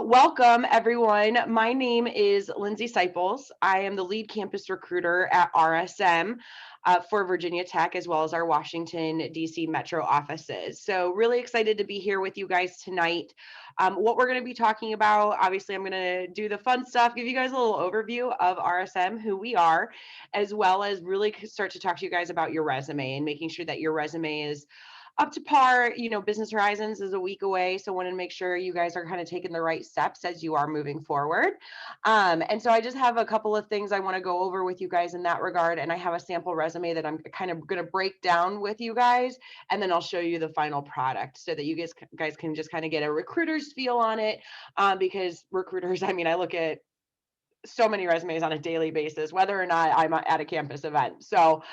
Welcome everyone. My name is Lindsay Seipels. I am the lead campus recruiter at RSM for Virginia Tech, as well as our Washington, D.C. metro offices. So really excited to be here with you guys tonight. What we're going to be talking about, obviously I'm going to do the fun stuff, give you guys a little overview of RSM, who we are, as well as really start to talk to you guys about your resume and making sure that your resume is up to par. Business Horizons is a week away, so want to make sure you guys are kind of taking the right steps as you are moving forward. And so I just have a couple of things I want to go over with you guys in that regard, and I have a sample resume that I'm kind of going to break down with you guys, and then I'll show you the final product so that you guys can just kind of get a recruiter's feel on it, because recruiters, I mean, I look at so many resumes on a daily basis, whether or not I'm at a campus event. So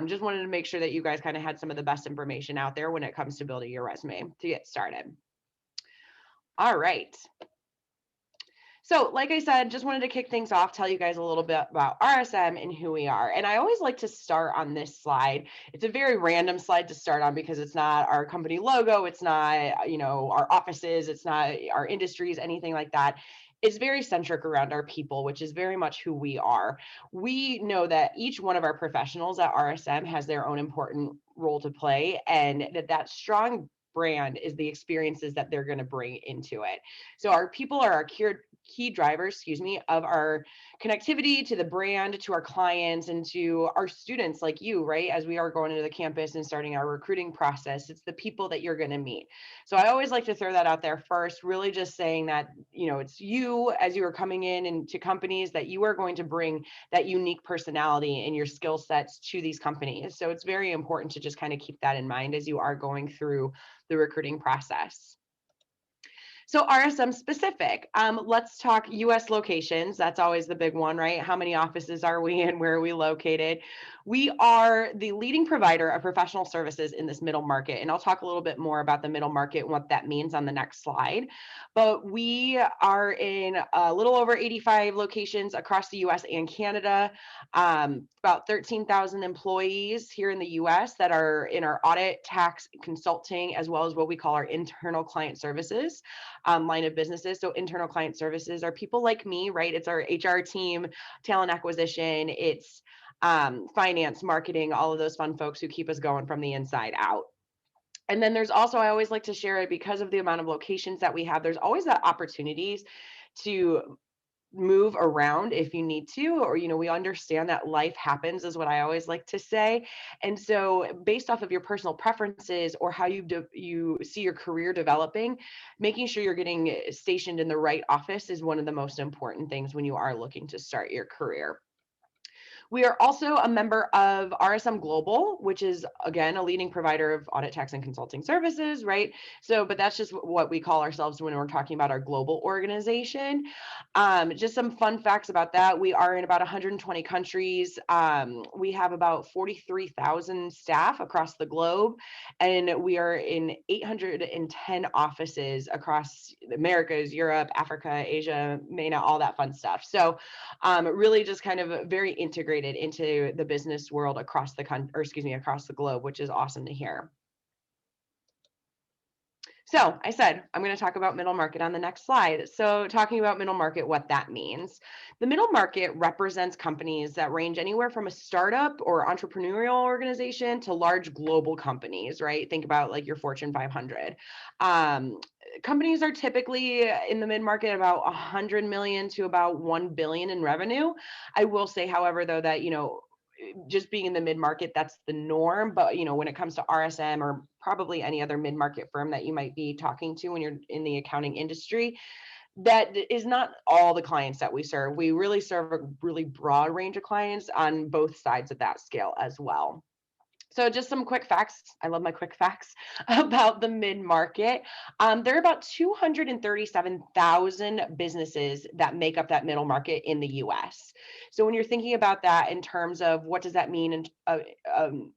just wanted to make sure that you guys kind of had some of the best information out there when it comes to building your resume to get started. All right. So like I said, just wanted to kick things off, tell you guys a little bit about RSM and who we are. And I always like to start on this slide. It's a very random slide to start on because it's not our company logo. It's not, our offices. It's not our industries, anything like that. It's very centric around our people, which is very much who we are. We know that each one of our professionals at RSM has their own important role to play, and that strong brand is the experiences that they're going to bring into it. So our people are our key drivers, of our connectivity to the brand, to our clients, and to our students like you, right? As we are going into the campus and starting our recruiting process, it's the people that you're going to meet. So I always like to throw that out there first, really just saying that, it's you as you are coming in into companies that you are going to bring that unique personality and your skill sets to these companies. So it's very important to just kind of keep that in mind as you are going through the recruiting process. So RSM specific, let's talk US locations. That's always the big one, right? How many offices are we in? Where are we located? We are the leading provider of professional services in this middle market. And I'll talk a little bit more about the middle market and what that means on the next slide. But we are in a little over 85 locations across the US and Canada, about 13,000 employees here in the US that are in our audit, tax, consulting, as well as what we call our internal client services line of businesses. So internal client services are people like me, right? It's our HR team, talent acquisition, it's finance, marketing, all of those fun folks who keep us going from the inside out. And then there's also, I always like to share it because of the amount of locations that we have, there's always that opportunities to move around if you need to, or we understand that life happens, is what I always like to say. And so based off of your personal preferences or how you see your career developing, making sure you're getting stationed in the right office is one of the most important things when you are looking to start your career. We are also a member of RSM Global, which is, again, a leading provider of audit, tax, and consulting services, right? So, but that's just what we call ourselves when we're talking about our global organization. Just some fun facts about that. We are in about 120 countries. We have about 43,000 staff across the globe, and we are in 810 offices across the Americas, Europe, Africa, Asia, MENA, all that fun stuff. So really just kind of very integrated into the business world across the across the globe, which is awesome to hear. So I said, I'm going to talk about middle market on the next slide. So talking about middle market, what that means. The middle market represents companies that range anywhere from a startup or entrepreneurial organization to large global companies, right? Think about like your Fortune 500. Companies are typically in the mid-market about 100 million to about 1 billion in revenue. I will say, however, though, that, just being in the mid-market, that's the norm. But, when it comes to RSM or probably any other mid-market firm that you might be talking to when you're in the accounting industry, that is not all the clients that we serve. We really serve a really broad range of clients on both sides of that scale as well. So just some quick facts. I love my quick facts about the mid-market. There are about 237,000 businesses that make up that middle market in the US. So when you're thinking about that in terms of what does that mean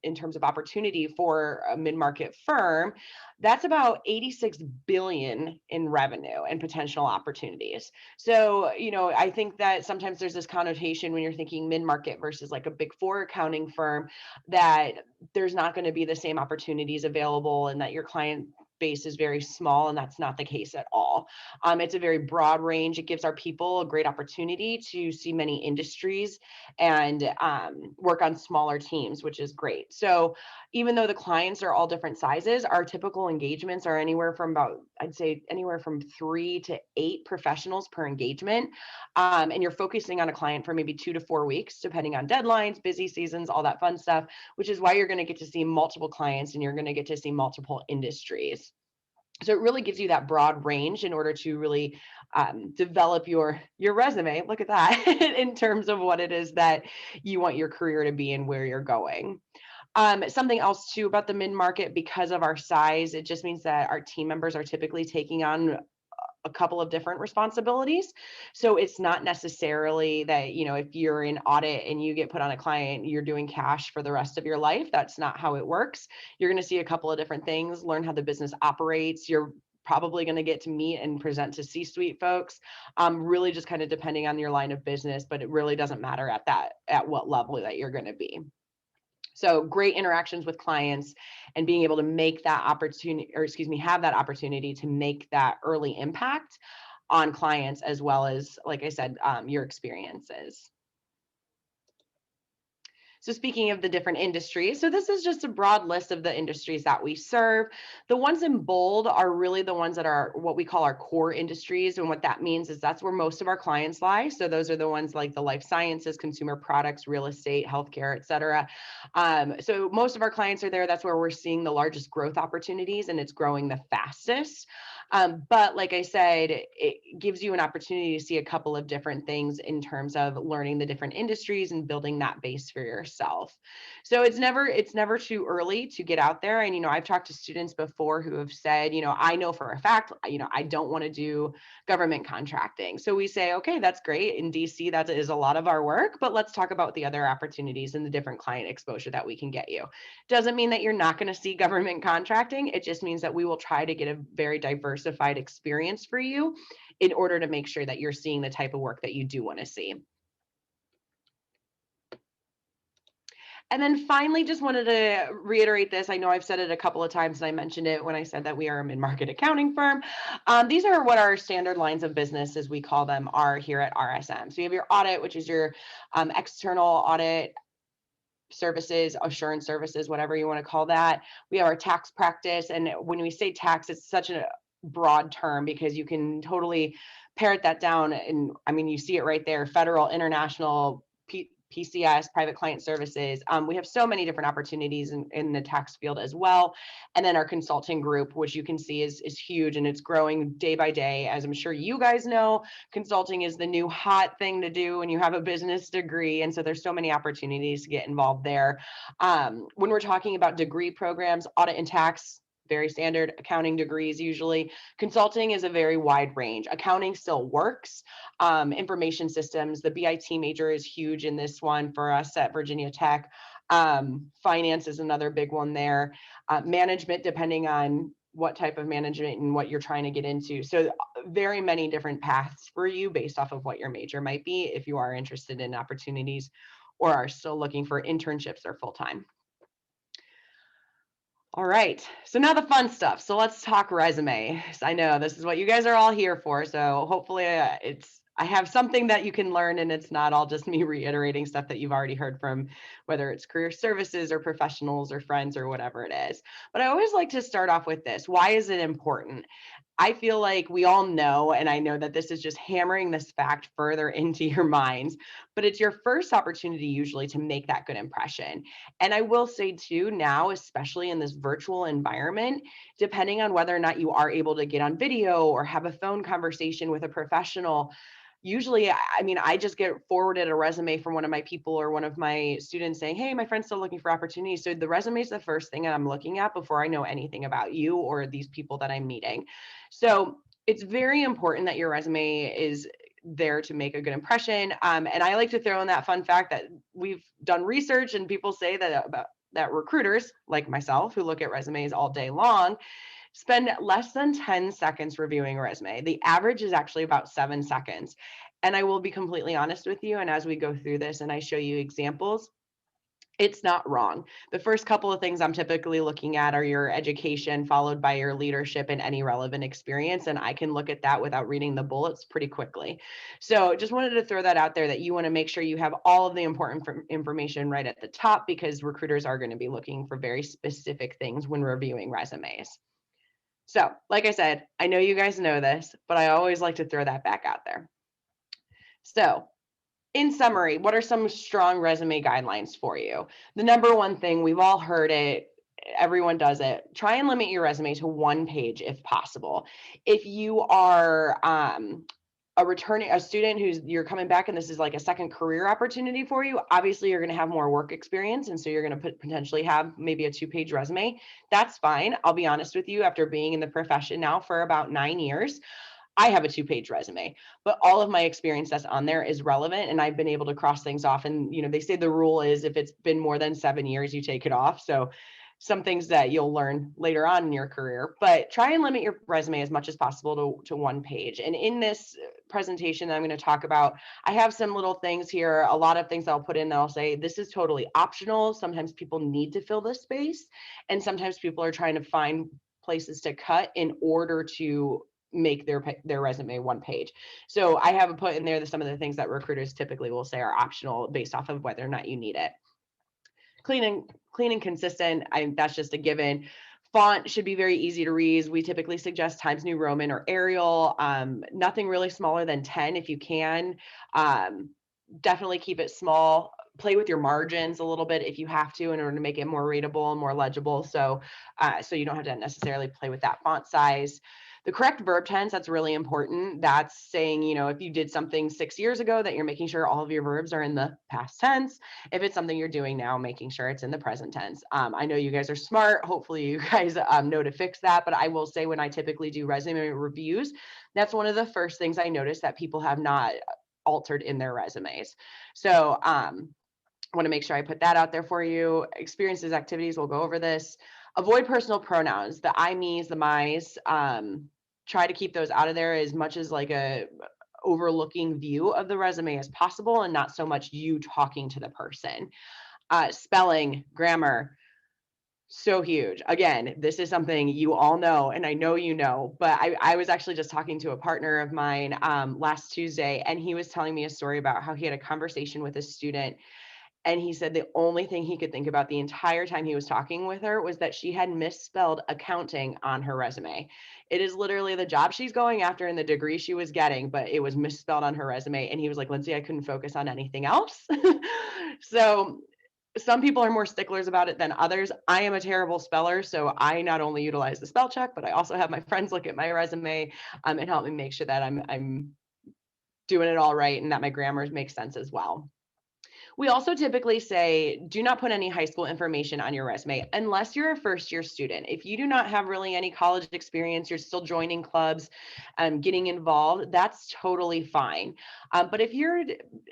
in terms of opportunity for a mid-market firm, that's about 86 billion in revenue and potential opportunities. So, I think that sometimes there's this connotation when you're thinking mid-market versus like a big four accounting firm, that there's not going to be the same opportunities available and that your client base is very small, and that's not the case at all. It's a very broad range. It gives our people a great opportunity to see many industries and work on smaller teams, which is great. So even though the clients are all different sizes, our typical engagements are anywhere from about, I'd say anywhere from 3 to 8 professionals per engagement. And you're focusing on a client for maybe 2 to 4 weeks, depending on deadlines, busy seasons, all that fun stuff, which is why you're going to get to see multiple clients and you're going to get to see multiple industries. So it really gives you that broad range in order to really develop your resume. Look at that in terms of what it is that you want your career to be and where you're going. Something else too about the mid-market, because of our size, it just means that our team members are typically taking on a couple of different responsibilities. So it's not necessarily that, if you're in audit and you get put on a client, you're doing cash for the rest of your life. That's not how it works. You're going to see a couple of different things, learn how the business operates. You're probably going to get to meet and present to C-suite folks, really just kind of depending on your line of business, but it really doesn't matter at what level that you're going to be. So great interactions with clients and being able to make that opportunity, have that opportunity to make that early impact on clients, as well as, like I said, your experiences. So speaking of the different industries, so this is just a broad list of the industries that we serve. The ones in bold are really the ones that are what we call our core industries. And what that means is that's where most of our clients lie. So those are the ones like the life sciences, consumer products, real estate, healthcare, et cetera. So most of our clients are there. That's where we're seeing the largest growth opportunities, and it's growing the fastest. But like I said, it gives you an opportunity to see a couple of different things in terms of learning the different industries and building that base for yourself. So it's never too early to get out there. And, I've talked to students before who have said, I know for a fact, I don't want to do government contracting. So we say, okay, that's great. In DC, that is a lot of our work, but let's talk about the other opportunities and the different client exposure that we can get you. Doesn't mean that you're not going to see government contracting. It just means that we will try to get a very diversified experience for you in order to make sure that you're seeing the type of work that you do want to see. And then finally, just wanted to reiterate this. I know I've said it a couple of times, and I mentioned it when I said that we are a mid-market accounting firm. These are what our standard lines of business, as we call them, are here at RSM. So you have your audit, which is your external audit services, assurance services, whatever you want to call that. We have our tax practice. And when we say tax, it's such a broad term because you can totally parrot that down. And I mean, you see it right there, federal, international, PCS, private client services. We have so many different opportunities in the tax field as well. And then our consulting group, which you can see is huge, and it's growing day by day. As I'm sure you guys know, consulting is the new hot thing to do when you have a business degree. And so there's so many opportunities to get involved there. When we're talking about degree programs, audit and tax, very standard accounting degrees usually. Consulting is a very wide range. Accounting still works. Information systems, the BIT major is huge in this one for us at Virginia Tech. Finance is another big one there. Management, depending on what type of management and what you're trying to get into. So very many different paths for you based off of what your major might be if you are interested in opportunities or are still looking for internships or full-time. All right, so now the fun stuff. So let's talk resume. I know this is what you guys are all here for. So hopefully I have something that you can learn, and it's not all just me reiterating stuff that you've already heard from, whether it's career services or professionals or friends or whatever it is. But I always like to start off with this. Why is it important? I feel like we all know, and I know that this is just hammering this fact further into your minds, but it's your first opportunity usually to make that good impression. And I will say too, now, especially in this virtual environment, depending on whether or not you are able to get on video or have a phone conversation with a professional, usually, I mean, I just get forwarded a resume from one of my people or one of my students saying, hey, my friend's still looking for opportunities. So the resume is the first thing I'm looking at before I know anything about you or these people that I'm meeting. So it's very important that your resume is there to make a good impression. And I like to throw in that fun fact that we've done research and people say that recruiters like myself who look at resumes all day long spend less than 10 seconds reviewing a resume. The average is actually about 7 seconds. And I will be completely honest with you. And as we go through this and I show you examples, It's not wrong. The first couple of things I'm typically looking at are your education, followed by your leadership and any relevant experience. And I can look at that without reading the bullets pretty quickly. So just wanted to throw that out there, that you want to make sure you have all of the important information right at the top, because recruiters are going to be looking for very specific things when reviewing resumes. So, like I said, I know you guys know this, but I always like to throw that back out there. So, in summary, what are some strong resume guidelines for you? The number one thing, we've all heard it, everyone does it. Try and limit your resume to one page if possible. If you are a student you're coming back and this is like a second career opportunity for you, obviously you're going to have more work experience, and so you're going to potentially have maybe a 2-page resume. That's fine. I'll be honest with you, after being in the profession now for about 9 years, I have a 2-page resume, but all of my experience that's on there is relevant, and I've been able to cross things off. And, they say the rule is if it's been more than 7 years, you take it off. So some things that you'll learn later on in your career, but try and limit your resume as much as possible to one page. And in this presentation that I'm going to talk about, I have some little things here, a lot of things I'll put in that I'll say, this is totally optional. Sometimes people need to fill this space, and sometimes people are trying to find places to cut in order to make their resume one page. So I have put in there some of the things that recruiters typically will say are optional based off of whether or not you need it. Clean and consistent, that's just a given. Font should be very easy to read. We typically suggest Times New Roman or Arial. Nothing really smaller than 10 if you can. Definitely keep it small. Play with your margins a little bit if you have to, in order to make it more readable and more legible. So you don't have to necessarily play with that font size. The correct verb tense, that's really important. That's saying, if you did something 6 years ago, that you're making sure all of your verbs are in the past tense. If it's something you're doing now, making sure it's in the present tense. I know you guys are smart. Hopefully you guys know to fix that. But I will say, when I typically do resume reviews, that's one of the first things I notice that people have not altered in their resumes. So I want to make sure I put that out there for you. Experiences, activities, we'll go over this. Avoid personal pronouns, the I, me's, the my's. Try to keep those out of there as much as like a overlooking view of the resume as possible, and not so much you talking to the person. Spelling, grammar, so huge. Again, this is something you all know, and I know you know, but I was actually just talking to a partner of mine last Tuesday, and he was telling me a story about how he had a conversation with a student. And he said the only thing he could think about the entire time he was talking with her was that she had misspelled accounting on her resume. It is literally the job she's going after and the degree she was getting, but it was misspelled on her resume. And he was like, Lindsay, I couldn't focus on anything else. So some people are more sticklers about it than others. I am a terrible speller, so I not only utilize the spell check, but I also have my friends look at my resume and help me make sure that I'm doing it all right and that my grammar makes sense as well. We also typically say, do not put any high school information on your resume unless you're a first-year student. If you do not have really any college experience, you're still joining clubs, getting involved, that's totally fine. But if you're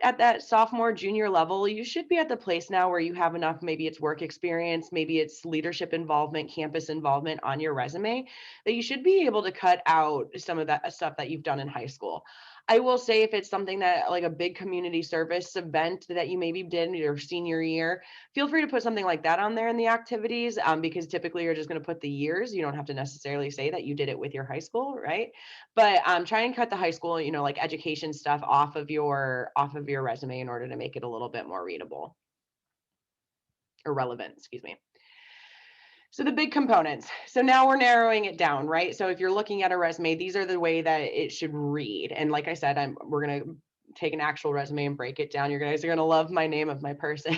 at that sophomore, junior level, you should be at the place now where you have enough, maybe it's work experience, maybe it's leadership involvement, campus involvement on your resume, that you should be able to cut out some of that stuff that you've done in high school. I will say, if it's something that, like a big community service event that you maybe did in your senior year, feel free to put something like that on there in the activities, because typically you're just going to put the years. You don't have to necessarily say that you did it with your high school, right? But try and cut the high school, like education stuff off of your resume in order to make it a little bit more readable or relevant, excuse me. So the big components. So now we're narrowing it down, right? So if you're looking at a resume, these are the way that it should read. And like I said, we're going to take an actual resume and break it down. You guys are going to love my name of my person.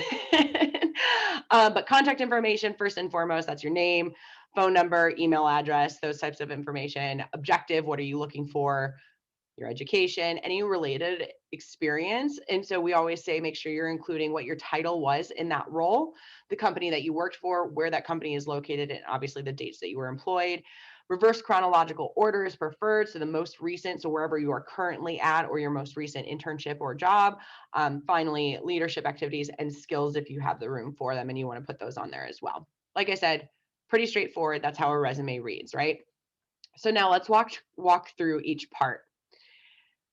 But contact information, first and foremost, that's your name, phone number, email address, those types of information. Objective, what are you looking for? Your education, any related experience. And so we always say, make sure you're including what your title was in that role, the company that you worked for, where that company is located, and obviously the dates that you were employed. Reverse chronological order is preferred. So the most recent, so wherever you are currently at, or your most recent internship or job. Finally, leadership activities and skills if you have the room for them and you want to put those on there as well. Like I said, pretty straightforward. That's how a resume reads, right? So now let's walk through each part.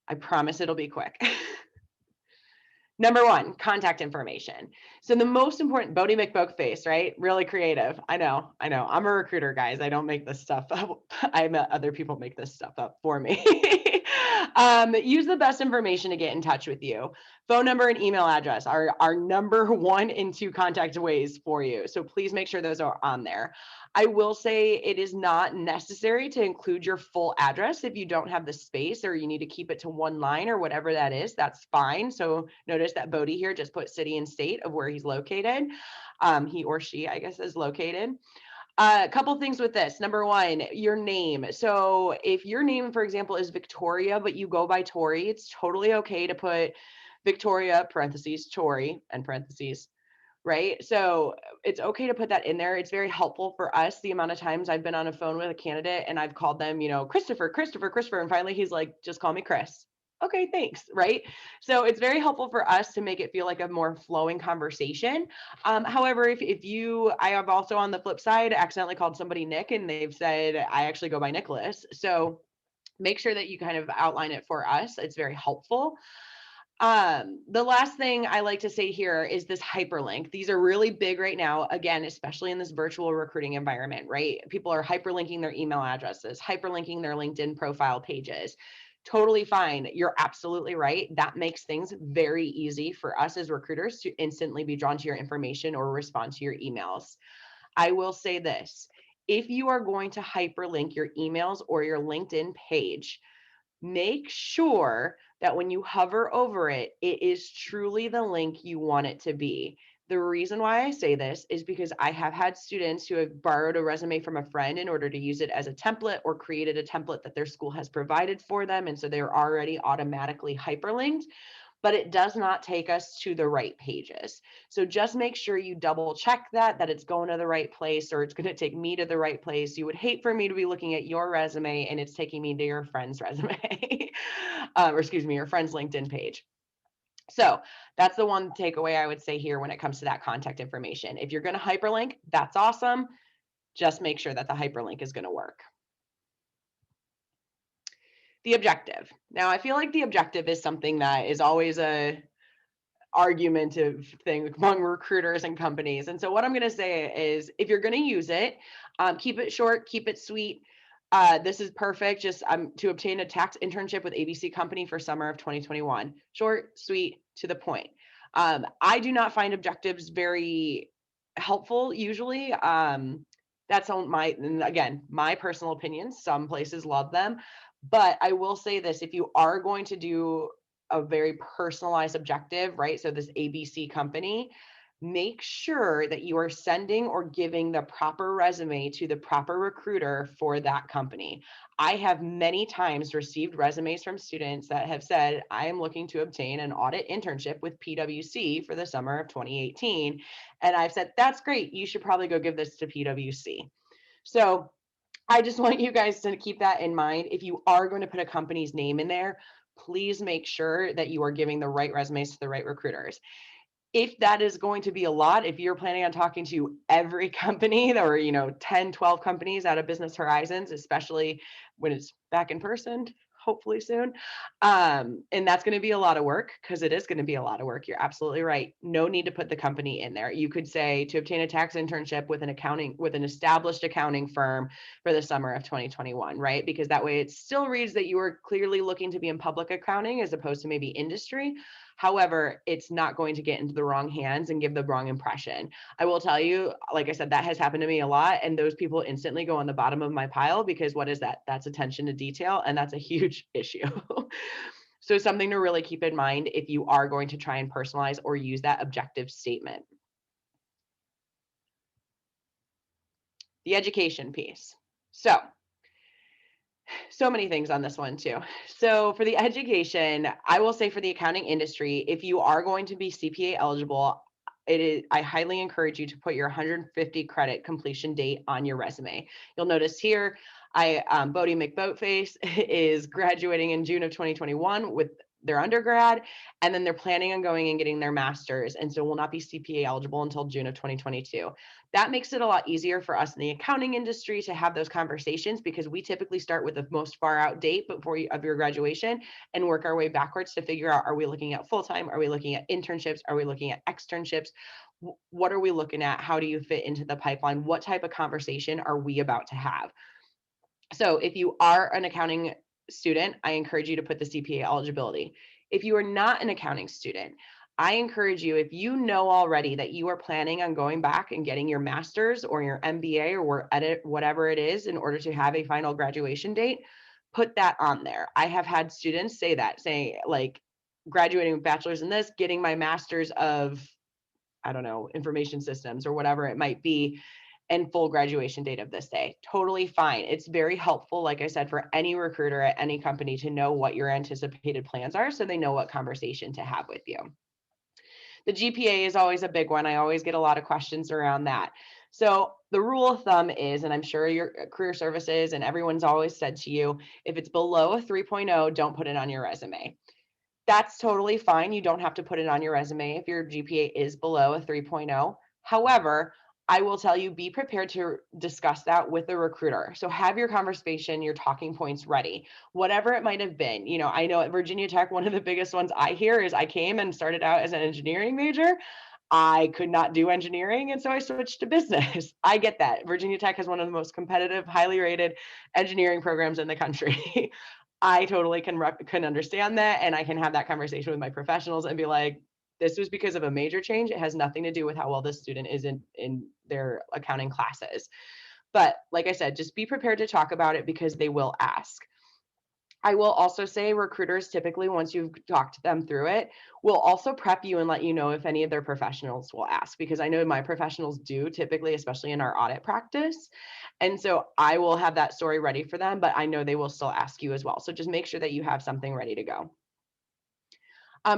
I promise it'll be quick. Number one, contact information. So the most important, Bodie McBokeface, right? Really creative. I know. I'm a recruiter, guys. I don't make this stuff up. I met other people make this stuff up for me. Use the best information to get in touch with you. Phone number and email address are our number one and two contact ways for you. So please make sure those are on there. I will say it is not necessary to include your full address if you don't have the space or you need to keep it to one line or whatever that is, that's fine. So notice that Bodie here just put city and state of where he's located. He or she, I guess, is located. A couple things with this. Number one, your name. So if your name, for example, is Victoria, but you go by Tori, it's totally okay to put Victoria, parentheses, Tori, and parentheses, right? So it's okay to put that in there. It's very helpful for us. The amount of times I've been on a phone with a candidate and I've called them, Christopher, and finally he's like, just call me Chris. Okay, thanks, right? So it's very helpful for us to make it feel like a more flowing conversation. However, if you, I have also on the flip side accidentally called somebody Nick and they've said, I actually go by Nicholas. So make sure that you kind of outline it for us. It's very helpful. The last thing I like to say here is this hyperlink. These are really big right now, again, especially in this virtual recruiting environment, right? People are hyperlinking their email addresses, hyperlinking their LinkedIn profile pages. Totally fine. You're absolutely right. That makes things very easy for us as recruiters to instantly be drawn to your information or respond to your emails. I will say this, if you are going to hyperlink your emails or your LinkedIn page, make sure that when you hover over it, it is truly the link you want it to be. The reason why I say this is because I have had students who have borrowed a resume from a friend in order to use it as a template or created a template that their school has provided for them. And so they're already automatically hyperlinked, but it does not take us to the right pages. So just make sure you double check that it's going to the right place, or it's going to take me to the right place. You would hate for me to be looking at your resume and it's taking me to your friend's resume, or excuse me, your friend's LinkedIn page. So that's the one takeaway I would say here when it comes to that contact information. If you're going to hyperlink, that's awesome. Just make sure that the hyperlink is going to work. The objective. Now, I feel like the objective is something that is always a argumentative thing among recruiters and companies. And so what I'm going to say is, if you're going to use it, keep it short, keep it sweet. This is perfect. Just to obtain a tax internship with ABC company for summer of 2021. Short, sweet, to the point. I do not find objectives very helpful usually. That's on my personal opinion. Some places love them, but I will say this: if you are going to do a very personalized objective, right? So this ABC company, make sure that you are sending or giving the proper resume to the proper recruiter for that company. I have many times received resumes from students that have said, I am looking to obtain an audit internship with PwC for the summer of 2018. And I've said, that's great. You should probably go give this to PwC. So I just want you guys to keep that in mind. If you are going to put a company's name in there, please make sure that you are giving the right resumes to the right recruiters. If that is going to be a lot, if you're planning on talking to every company or 10, 12 companies out of Business Horizons, especially when it's back in person, hopefully soon, and that's going to be a lot of work, because it is going to be a lot of work. You're absolutely right. No need to put the company in there. You could say, to obtain a tax internship with an established accounting firm for the summer of 2021, right? Because that way it still reads that you are clearly looking to be in public accounting as opposed to maybe industry. However, it's not going to get into the wrong hands and give the wrong impression. I will tell you, like I said, that has happened to me a lot. And those people instantly go on the bottom of my pile, because what is that? That's attention to detail. And that's a huge issue. So something to really keep in mind if you are going to try and personalize or use that objective statement. The education piece. So many things on this one too. So for the education, I will say for the accounting industry, if you are going to be CPA eligible, I highly encourage you to put your 150 credit completion date on your resume. You'll notice here, Bodie McBoatface is graduating in June of 2021 with their undergrad, and then they're planning on going and getting their master's, and so will not be CPA eligible until June of 2022. That makes it a lot easier for us in the accounting industry to have those conversations, because we typically start with the most far out date of your graduation and work our way backwards to figure out, are we looking at full-time? Are we looking at internships? Are we looking at externships? What are we looking at? How do you fit into the pipeline? What type of conversation are we about to have? So if you are an accounting student, I encourage you to put the CPA eligibility. If you are not an accounting student, I encourage you, if you know already that you are planning on going back and getting your master's or your MBA or whatever it is in order to have a final graduation date, put that on there. I have had students say that, saying like graduating with bachelor's in this, getting my master's of, I don't know, information systems or whatever it might be, and full graduation date of this day. Totally fine. It's very helpful, like I said, for any recruiter at any company to know what your anticipated plans are so they know what conversation to have with you. The GPA is always a big one. I always get a lot of questions around that. So the rule of thumb is, and I'm sure your career services and everyone's always said to you, if it's below a 3.0, don't put it on your resume. That's totally fine. You don't have to put it on your resume if your GPA is below a 3.0. However, I will tell you, be prepared to discuss that with the recruiter. So have your conversation, your talking points ready, whatever it might have been. You know, I know at Virginia Tech, one of the biggest ones I hear is, I came and started out as an engineering major. I could not do engineering, and so I switched to business. I get that. Virginia Tech has one of the most competitive, highly rated engineering programs in the country. I totally can understand that, and I can have that conversation with my professionals and be like, this was because of a major change. It has nothing to do with how well this student is in their accounting classes. But like I said, just be prepared to talk about it because they will ask. I will also say recruiters typically, once you've talked them through it, will also prep you and let you know if any of their professionals will ask, because I know my professionals do typically, especially in our audit practice. And so I will have that story ready for them, but I know they will still ask you as well. So just make sure that you have something ready to go.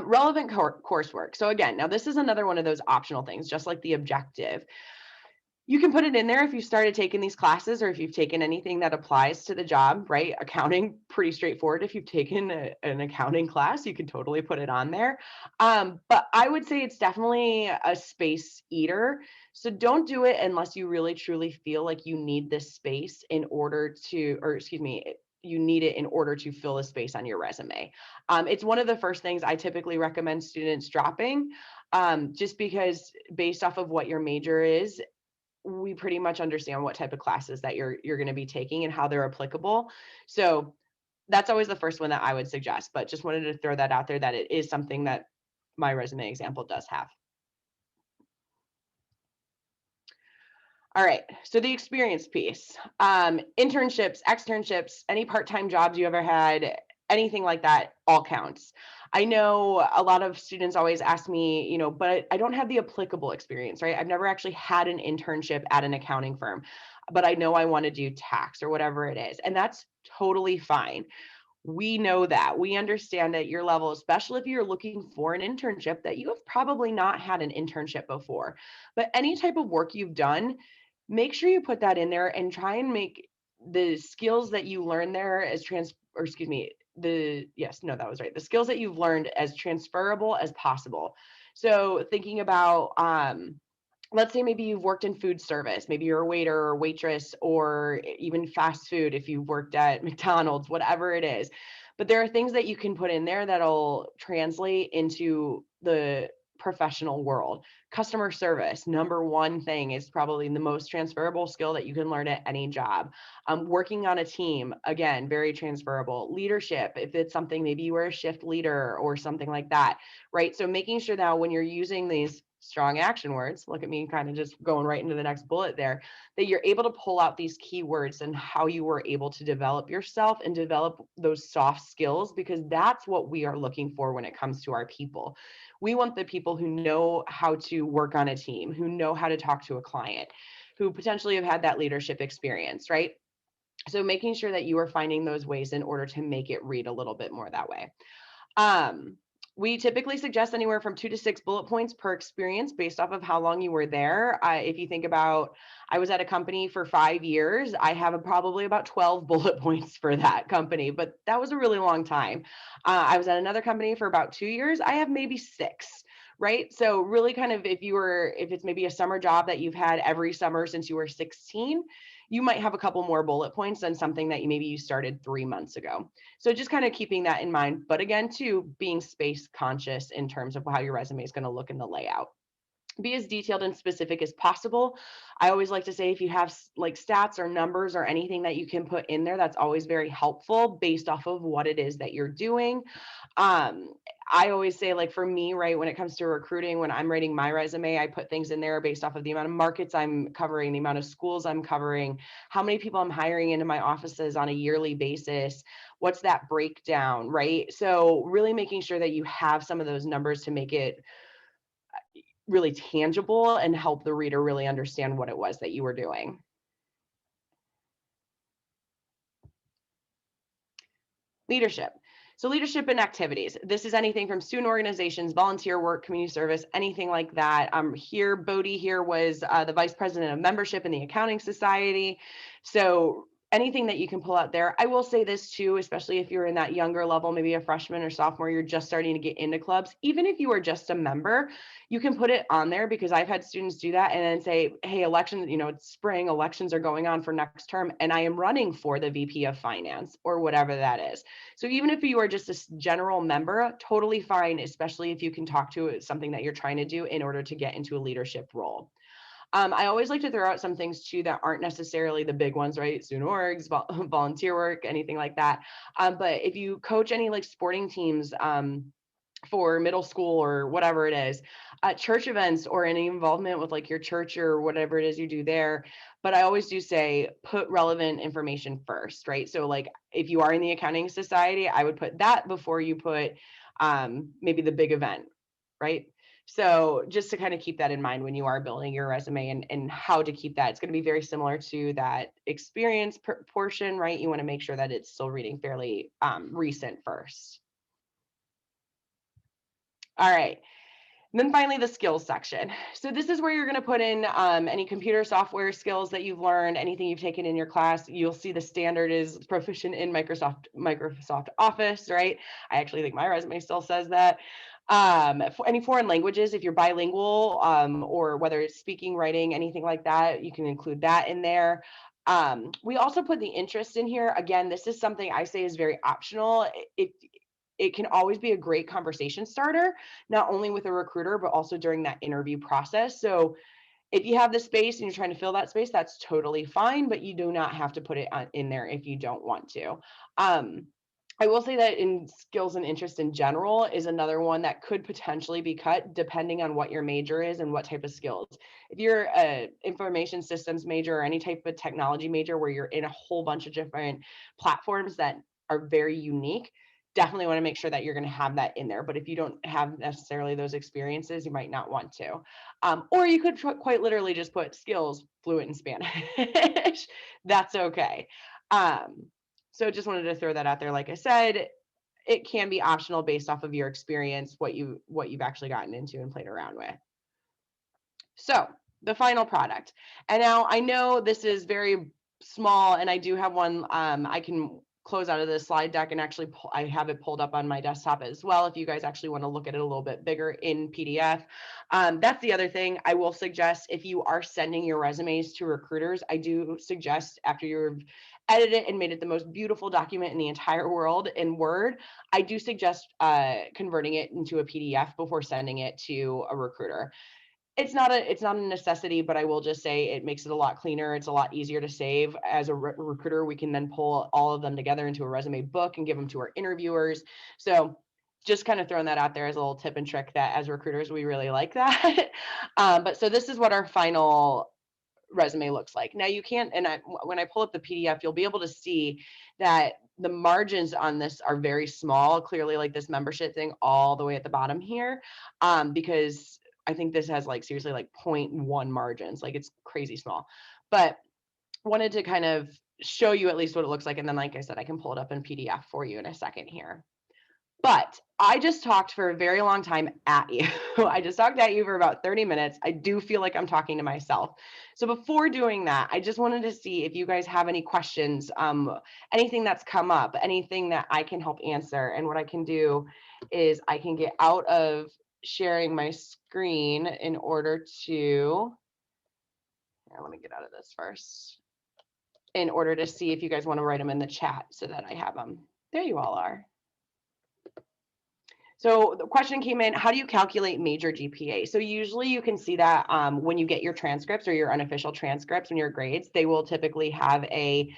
Relevant coursework. So again, now this is another one of those optional things, just like the objective. You can put it in there if you started taking these classes or if you've taken anything that applies to the job, right? Accounting, pretty straightforward. If you've taken an accounting class, you can totally put it on there. But I would say it's definitely a space eater. So don't do it unless you really truly feel like you need this space in order to, or excuse me, you need it in order to fill a space on your resume. It's one of the first things I typically recommend students dropping, just because based off of what your major is, we pretty much understand what type of classes that you're going to be taking and how they're applicable. So that's always the first one that I would suggest, but just wanted to throw that out there that it is something that my resume example does have. All right, so the experience piece, internships, externships, any part-time jobs you ever had, anything like that, all counts. I know a lot of students always ask me, you know, but I don't have the applicable experience, right? I've never actually had an internship at an accounting firm, but I know I want to do tax or whatever it is, and that's totally fine. We know that. We understand at your level, especially if you're looking for an internship, that you have probably not had an internship before. But any type of work you've done, make sure you put that in there and try and make the skills that you learn there as or excuse me, that was right. The skills that you've learned as transferable as possible. So thinking about let's say maybe you've worked in food service, maybe you're a waiter or waitress, or even fast food if you've worked at McDonald's, whatever it is. But there are things that you can put in there that'll translate into the professional world. Customer service, number one thing, is probably the most transferable skill that you can learn at any job. Working on a team, again, very transferable. Leadership, if it's something, maybe you were a shift leader or something like that, right? So making sure that when you're using these strong action words, look at me kind of just going right into the next bullet there, that you're able to pull out these keywords and how you were able to develop yourself and develop those soft skills, because that's what we are looking for when it comes to our people. We want the people who know how to work on a team, who know how to talk to a client, who potentially have had that leadership experience, right? So making sure that you are finding those ways in order to make it read a little bit more that way. We typically suggest anywhere from 2 to 6 bullet points per experience based off of how long you were there. If you think about, I was at a company for 5 years, I have probably about 12 bullet points for that company, but that was a really long time. I was at another company for about 2 years, I have maybe 6, right? So really kind of if it's maybe a summer job that you've had every summer since you were 16, you might have a couple more bullet points than something that you started 3 months ago. So just kind of keeping that in mind. But again, too, being space conscious in terms of how your resume is going to look in the layout. Be as detailed and specific as possible. I always like to say if you have like stats or numbers or anything that you can put in there, that's always very helpful based off of what it is that you're doing. um I always say, like, for me, right, when it comes to recruiting, when I'm writing my resume, I put things in there based off of the amount of markets I'm covering, the amount of schools I'm covering, how many people I'm hiring into my offices on a yearly basis, what's that breakdown, right? So really making sure that you have some of those numbers to make it really tangible and help the reader really understand what it was that you were doing. Leadership. So leadership and activities. This is anything from student organizations, volunteer work, community service, anything like that. Here, Bodie here was the vice president of membership in the Accounting Society. So anything that you can pull out there. I will say this too, especially if you're in that younger level, maybe a freshman or sophomore, you're just starting to get into clubs. Even if you are just a member, you can put it on there, because I've had students do that and then say, hey, election, it's spring, elections are going on for next term, and I am running for the VP of finance or whatever that is. So even if you are just a general member, totally fine, especially if you can talk to something that you're trying to do in order to get into a leadership role. I always like to throw out some things too that aren't necessarily the big ones, right? Student orgs, volunteer work, anything like that. But if you coach any like sporting teams, for middle school or whatever it is, church events or any involvement with like your church or whatever it is you do there. But I always do say put relevant information first, right? So like if you are in the accounting society, I would put that before you put maybe the big event, right? So just to kind of keep that in mind when you are building your resume, and how to keep that. It's going to be very similar to that experience portion, right? You want to make sure that it's still reading fairly recent first. All right. And then finally, the skills section. So this is where you're going to put in any computer software skills that you've learned, anything you've taken in your class. You'll see the standard is proficient in Microsoft Office, right? I actually think my resume still says that. For any foreign languages, if you're bilingual, or whether it's speaking, writing, anything like that, you can include that in there. We also put the interest in here. Again, this is something I say is very optional. It can always be a great conversation starter, not only with a recruiter, but also during that interview process. So if you have the space and you're trying to fill that space, that's totally fine, but you do not have to put it in there if you don't want to. Um, I will say that in skills and interest in general is another one that could potentially be cut depending on what your major is and what type of skills. If you're a information systems major or any type of technology major where you're in a whole bunch of different platforms that are very unique, definitely want to make sure that you're going to have that in there. But if you don't have necessarily those experiences, you might not want to. Or you could quite literally just put skills fluent in Spanish. That's okay. Um, so just wanted to throw that out there. Like I said, it can be optional based off of your experience, what you've actually gotten into and played around with. So the final product. And now I know this is very small, and I do have one. I can close out of the slide deck and actually I have it pulled up on my desktop as well if you guys actually want to look at it a little bit bigger in PDF. That's the other thing I will suggest. If you are sending your resumes to recruiters, I do suggest, after you've edited it and made it the most beautiful document in the entire world in Word, I do suggest converting it into a PDF before sending it to a recruiter. It's not a necessity, but I will just say it makes it a lot cleaner. It's a lot easier to save. As a recruiter, we can then pull all of them together into a resume book and give them to our interviewers. So just kind of throwing that out there as a little tip and trick that as recruiters, we really like that. But so this is what our final resume looks like. Now you can't, and when I pull up the PDF, you'll be able to see that the margins on this are very small, clearly like this membership thing all the way at the bottom here, because I think this has like seriously like 0.1 margins, like it's crazy small. But wanted to kind of show you at least what it looks like. And then, like I said, I can pull it up in PDF for you in a second here. But I just talked for a very long time at you. I just talked at you for about 30 minutes. I do feel like I'm talking to myself. So before doing that, I just wanted to see if you guys have any questions, anything that's come up, anything that I can help answer. And what I can do is I can get out of sharing my screen in order to, here, let me get out of this first, in order to see if you guys want to write them in the chat so that I have them. There you all are. So the question came in, how do you calculate major GPA? So usually you can see that when you get your transcripts or your unofficial transcripts and your grades, they will typically have a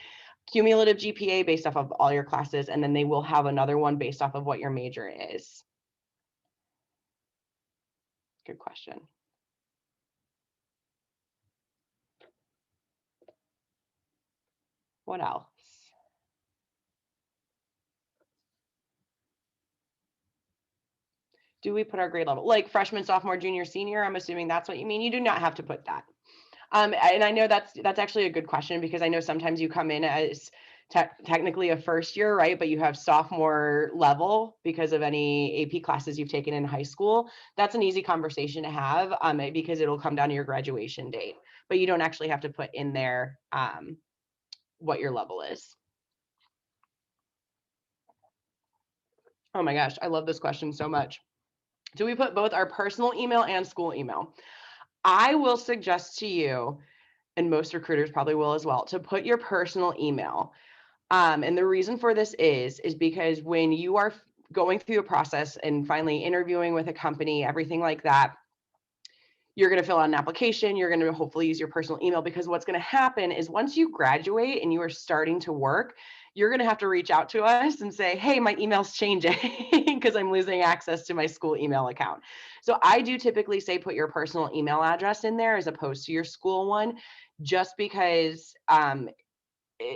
cumulative GPA based off of all your classes, and then they will have another one based off of what your major is. Good question. What else? Do we put our grade level? Like freshman, sophomore, junior, senior? I'm assuming that's what you mean. You do not have to put that. And I know that's actually a good question, because I know sometimes you come in as technically a first year, right? But you have sophomore level because of any AP classes you've taken in high school. That's an easy conversation to have because it'll come down to your graduation date. But you don't actually have to put in there what your level is. Oh my gosh, I love this question so much. Do we put both our personal email and school email? I will suggest to you, and most recruiters probably will as well, to put your personal email. And the reason for this is because when you are going through a process and finally interviewing with a company, everything like that, you're going to fill out an application. You're going to hopefully use your personal email, because what's going to happen is once you graduate and you are starting to work, you're going to have to reach out to us and say, hey, my email's changing because I'm losing access to my school email account. So I do typically say put your personal email address in there as opposed to your school one, just because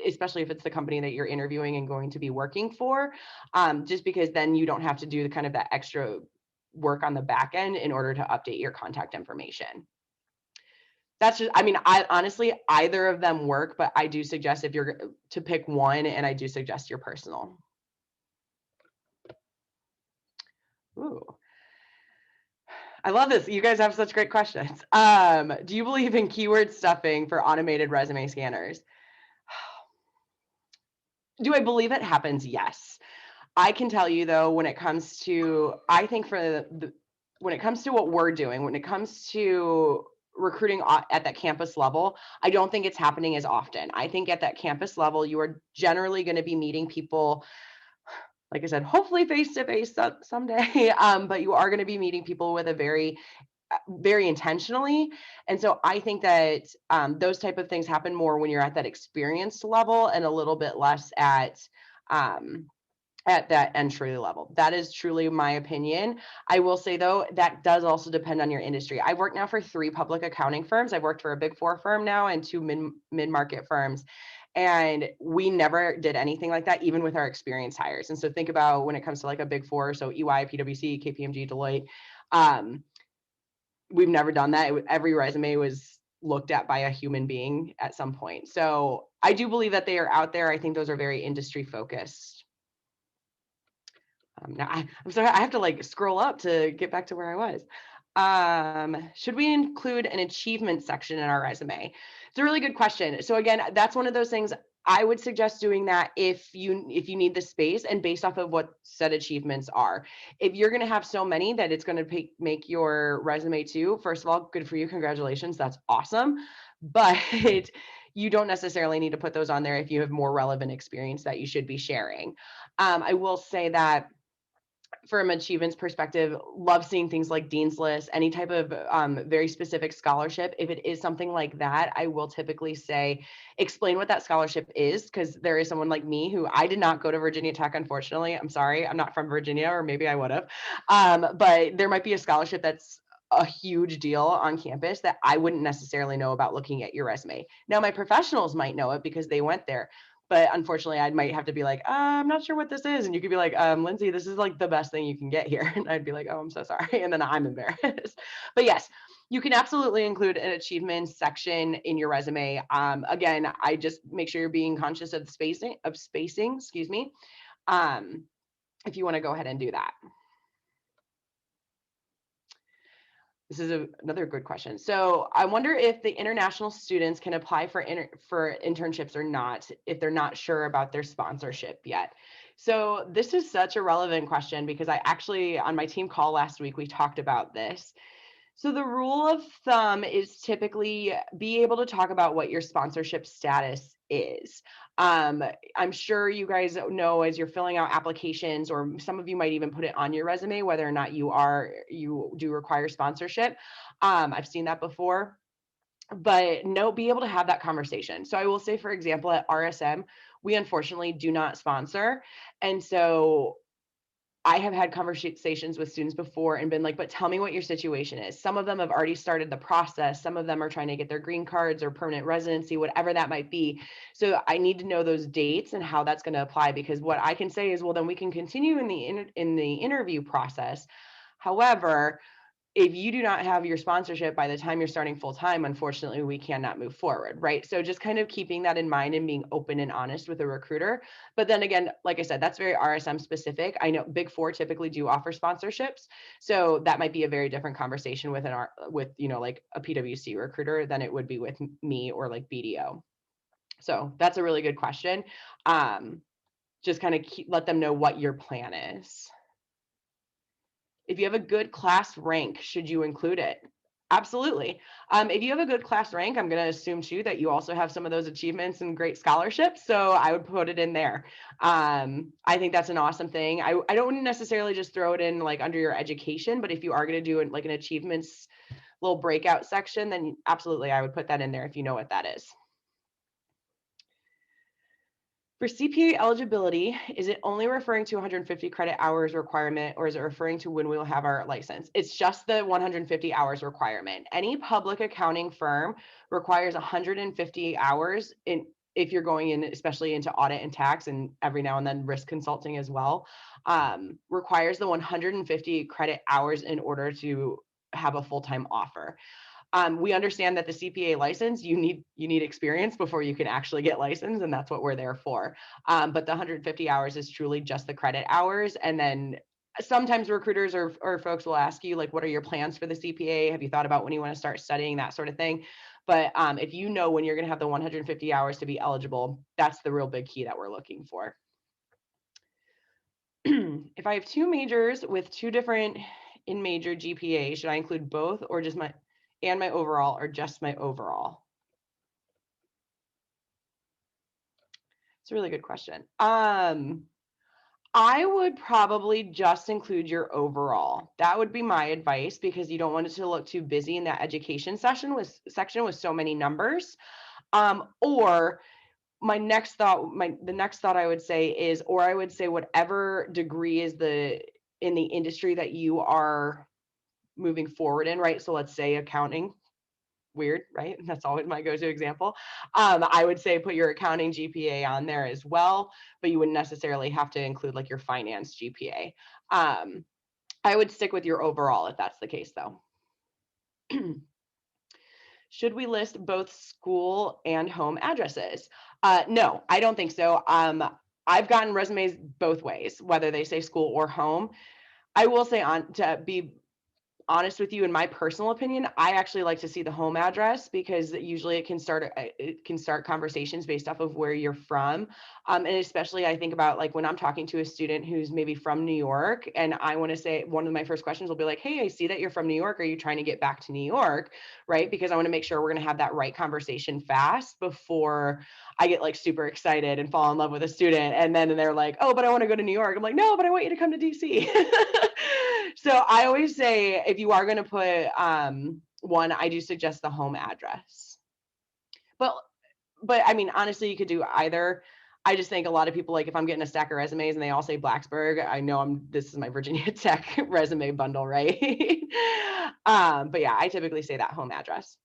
especially if it's the company that you're interviewing and going to be working for, just because then you don't have to do the kind of that extra work on the back end in order to update your contact information. That's just, I mean, I honestly, either of them work, but I do suggest if you're to pick one, and I do suggest your personal. Ooh. I love this. You guys have such great questions. Do you believe in keyword stuffing for automated resume scanners? Do I believe it happens? Yes. I can tell you though, when it comes to, I think for when it comes to what we're doing, when it comes to recruiting at that campus level, I don't think it's happening as often. I think at that campus level, you are generally going to be meeting people, like I said, hopefully face to face someday, but you are going to be meeting people with a very intentionally. And so I think that those type of things happen more when you're at that experienced level and a little bit less at that entry level. That is truly my opinion. I will say though, that does also depend on your industry. I've worked now for 3 public accounting firms. I've worked for a Big 4 firm now and 2 mid-market firms. And we never did anything like that, even with our experienced hires. And so think about when it comes to like a Big 4, so EY, PwC, KPMG, Deloitte, we've never done that. Every resume was looked at by a human being at some point. So I do believe that they are out there. I think those are very industry focused. Now I'm sorry, I have to like scroll up to get back to where I was. Should we include an achievement section in our resume? It's a really good question. So again, that's one of those things I would suggest doing that if you need the space and based off of what said achievements are. If you're going to have so many that it's going to make your resume too, first of all, good for you. Congratulations. That's awesome. But you don't necessarily need to put those on there if you have more relevant experience that you should be sharing. I will say that from an achievements perspective, love seeing things like Dean's List, any type of very specific scholarship. If it is something like that, I will typically say, explain what that scholarship is, because there is someone like me who I did not go to Virginia Tech, unfortunately. I'm sorry, I'm not from Virginia, or maybe I would have. But there might be a scholarship that's a huge deal on campus that I wouldn't necessarily know about looking at your resume. Now, my professionals might know it because they went there. But unfortunately, I might have to be like, I'm not sure what this is. And you could be like, Lindsay, this is like the best thing you can get here. And I'd be like, oh, I'm so sorry. And then I'm embarrassed. But yes, you can absolutely include an achievements section in your resume. Again, I just make sure you're being conscious of the spacing, excuse me. if you want to go ahead and do that. This is another good question. So I wonder if the international students can apply for internships or not, if they're not sure about their sponsorship yet. So this is such a relevant question because I actually, on my team call last week, we talked about this. So the rule of thumb is typically be able to talk about what your sponsorship status is. I'm sure you guys know as you're filling out applications, or some of you might even put it on your resume, whether or not you do require sponsorship. I've seen that before, but no, be able to have that conversation. So I will say, for example, at RSM, we unfortunately do not sponsor. And so I have had conversations with students before and been like, but tell me what your situation is. Some of them have already started the process. Some of them are trying to get their green cards or permanent residency, whatever that might be. So I need to know those dates and how that's going to apply, because what I can say is, well, then we can continue in the interview process. However, if you do not have your sponsorship by the time you're starting full time, unfortunately, we cannot move forward, right? So just kind of keeping that in mind and being open and honest with a recruiter. But then again, like I said, that's very RSM specific. I know Big Four typically do offer sponsorships, so that might be a very different conversation with like a PwC recruiter than it would be with me or like BDO. So that's a really good question. Just kind of let them know what your plan is. If you have a good class rank, should you include it? Absolutely. If you have a good class rank, I'm going to assume too that you also have some of those achievements and great scholarships. So I would put it in there. I think that's an awesome thing. I don't necessarily just throw it in like under your education, but if you are going to do it like an achievements little breakout section, then absolutely I would put that in there if you know what that is. For CPA eligibility, is it only referring to 150 credit hours requirement, or is it referring to when we will have our license? It's just the 150 hours requirement. Any public accounting firm requires 150 hours if you're going in, especially into audit and tax, and every now and then risk consulting as well, requires the 150 credit hours in order to have a full-time offer. We understand that the CPA license, you need experience before you can actually get licensed, and that's what we're there for. But the 150 hours is truly just the credit hours. And then sometimes recruiters or folks will ask you, like, what are your plans for the CPA? Have you thought about when you want to start studying, that sort of thing? But if you know when you're going to have the 150 hours to be eligible, that's the real big key that we're looking for. If I have two majors with two different in-major GPA, should I include both or just my overall, or just my overall? It's a really good question. I would probably just include your overall. That would be my advice, because you don't want it to look too busy in that education section with so many numbers. Or the next thought I would say is, or I would say whatever degree is in the industry that you are moving forward in, right? So let's say accounting. Weird, right? That's always my go-to example. I would say put your accounting GPA on there as well, but you wouldn't necessarily have to include like your finance GPA. I would stick with your overall if that's the case, though. Should we list both school and home addresses? No, I don't think so. I've gotten resumes both ways, whether they say school or home. I will say, to be honest with you, in my personal opinion, I actually like to see the home address, because usually it can start conversations based off of where you're from. And especially I think about like when I'm talking to a student who's maybe from New York, and I want to say, one of my first questions will be like, hey, I see that you're from New York. Are you trying to get back to New York? Right? Because I want to make sure we're going to have that right conversation fast before I get like super excited and fall in love with a student. And then they're like, oh, but I want to go to New York. I'm like, no, but I want you to come to DC. So I always say, if you are going to put one, I do suggest the home address. But I mean, honestly, you could do either. I just think a lot of people, like if I'm getting a stack of resumes and they all say Blacksburg, I know this is my Virginia Tech resume bundle, right? But yeah, I typically say that home address.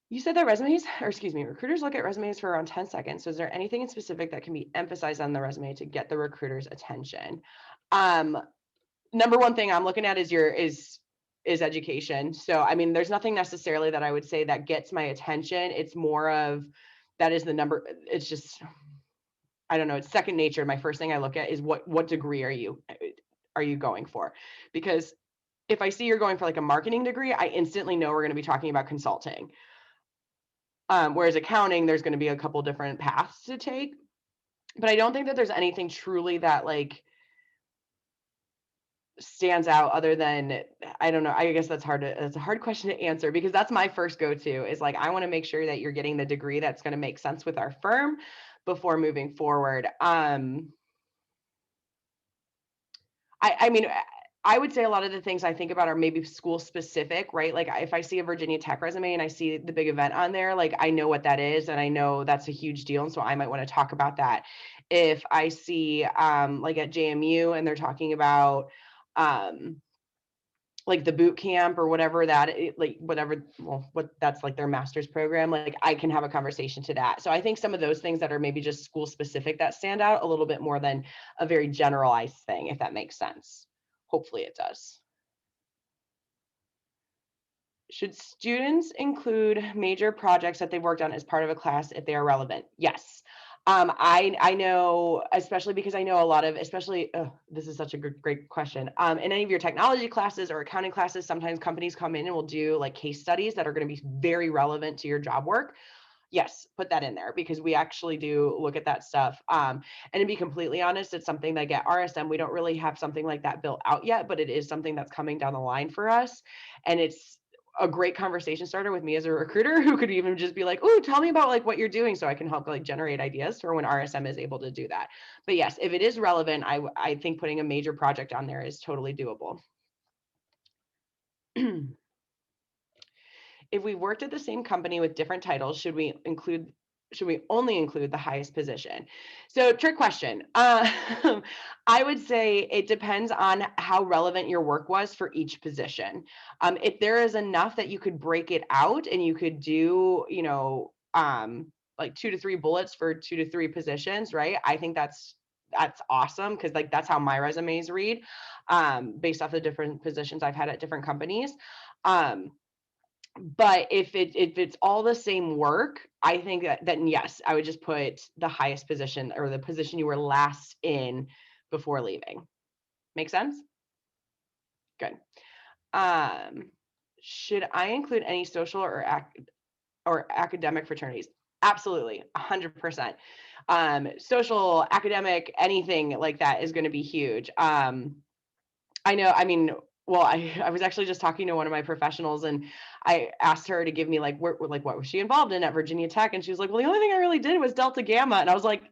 You said that recruiters look at resumes for around 10 seconds. So is there anything in specific that can be emphasized on the resume to get the recruiter's attention? Number one thing I'm looking at is education. So, I mean, there's nothing necessarily that I would say that gets my attention. It's more of that is the number. It's just, I don't know, it's second nature. My first thing I look at is what degree are you going for? Because if I see you're going for like a marketing degree, I instantly know we're going to be talking about consulting. Whereas accounting, there's going to be a couple different paths to take. But I don't think that there's anything truly that like stands out other than, I don't know. I guess that's a hard question to answer because that's my first go-to is like, I want to make sure that you're getting the degree that's going to make sense with our firm before moving forward. I mean, I would say a lot of the things I think about are maybe school specific, right? Like if I see a Virginia Tech resume and I see the big event on there, like I know what that is and I know that's a huge deal. And so I might want to talk about that. If I see like at JMU and they're talking about like the boot camp or whatever like whatever, well, what that's like their master's program, like I can have a conversation to that. So I think some of those things that are maybe just school specific that stand out a little bit more than a very generalized thing, if that makes sense. Hopefully it does. Should students include major projects that they've worked on as part of a class if they are relevant? Yes. I know, especially because I know a lot of, especially, this is such a great question. In any of your technology classes or accounting classes, sometimes companies come in and will do like case studies that are going to be very relevant to your job work. Yes, put that in there because we actually do look at that stuff. And to be completely honest, it's something like at RSM, we don't really have something like that built out yet, but it is something that's coming down the line for us. And it's a great conversation starter with me as a recruiter who could even just be like, "Oh, tell me about like what you're doing," so I can help like generate ideas for when RSM is able to do that. But yes, if it is relevant, I think putting a major project on there is totally doable. If we worked at the same company with different titles, should we only include the highest position? So trick question. I would say it depends on how relevant your work was for each position. If there is enough that you could break it out and you could do, like 2 to 3 bullets for 2 to 3 positions, right? I think that's awesome because like that's how my resumes read, based off the different positions I've had at different companies. Um, but if it's all the same work, I think that then yes, I would just put the highest position or the position you were last in before leaving. Make sense? Good. Um, should I include any social or academic fraternities? Absolutely, 100%. Social, academic, anything like that is going to be huge. I know, I mean, well, I was actually just talking to one of my professionals and I asked her to give me like what was she involved in at Virginia Tech? And she was like, well, the only thing I really did was Delta Gamma. And I was like,